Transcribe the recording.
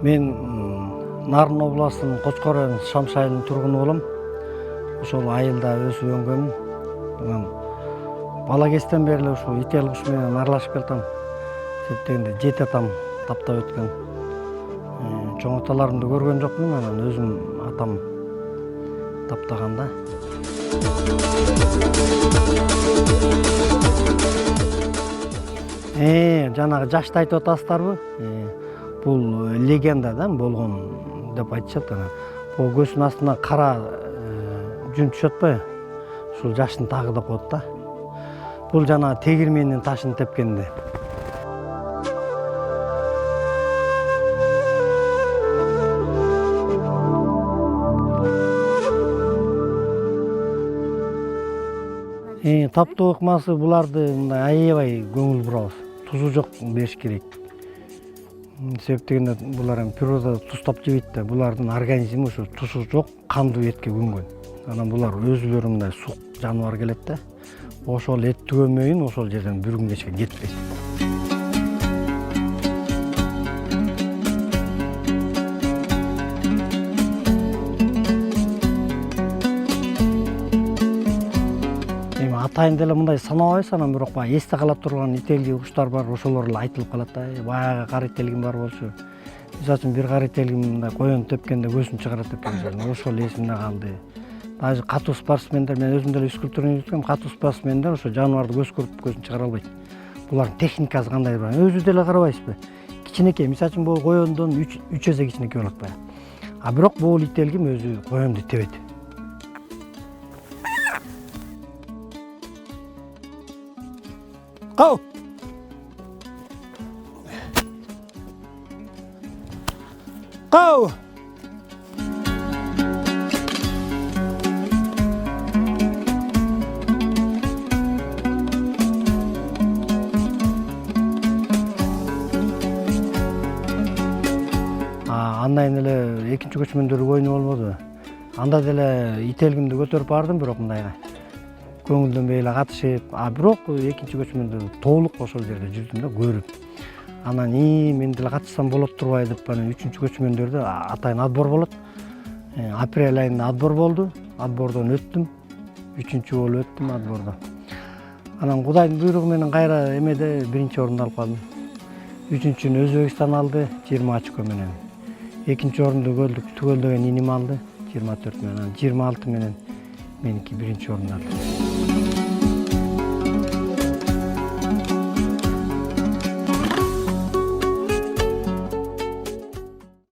Мен Нарын областының Қошқар районының Шамшы айылының тұрғыны болам. Ошол айылда өсүп өнгөнмүн. Бала кезден бери ушул ител куш менен аралашып келатам. Септегенде 7 атам таптап өткөн. Чоң аталарымды көргөн жокмун, анан өзүм атам таптаганда. Жанагы жашты айтып атасыздарбы? Бул легенда да болгон деп айтышат. Бул көзүнүн астына кара жүн түшөт атпайбы? Ушул жаштын тагы деп коет да. Бул жанагы тегирменин ташын тепкенде. Таптоо ыкмасы буларды мындай аябай көңүл бурабыз. Тузу жок бериш керек. Себеп дегенде булар природада тустап жебейт да, булардын организми ошо тузу жок кандуу этке көнгөн. Анан булар өзүлөрү мындай сук жаныбар келет да. Ошол эт түгөмөйүн ошол жерден бир күн кечке кетпейт. Атайын деле мындай санабайбыз, анан бирок баягы эсте кала турган ителги куштар бар, ошолор эле айтылып калат да. Баягы кара ителгим бар болчу. Мисалы үчүн бир кара ителгим мындай коён тепкенде көзүн чыгарат деп келишет. Ошол эсимде калды. Даже катуу спортсмендер, мен өзүм деле физкультураны үйрөткөм, катуу спортсмендер ошо жаныбарды көз көрүп көзүн чыгара албайт. Булардын техникасы кандай бар? Өзү деле карабайсызбы? Кичинекей, мисалы үчүн бул коёндон 3 эсе кичинекей болот баягы. А бирок бул ителгим өзү коёнду тебет. Кау! Кау! Андан эле экинчи көчмөндөр ойну болбоду. Анда деле ителгимди көтөрүп бардым, бирок мындайга көңүлдөн бери катышып, бирок экинчи көчмөндө толук ошол жерде жүрдүм да, көрүп. Анан мен деле катышсам болот турбай деп, анан үчүнчү көчмөндөрдө атайын отбор болот. Апрель айында отбор болду. Отбордон өттүм. Үчүнчү болуп өттүм отбордо. Анан Кудайдын буйругу менен кайра эмеде биринчи орунду алып калдым. Үчүнчүнү Өзбекстан алды 20 очко менен. Экинчи орунду түгөлдөгөн иним алды 24 менен, 26 менен меники биринчи орунду алды.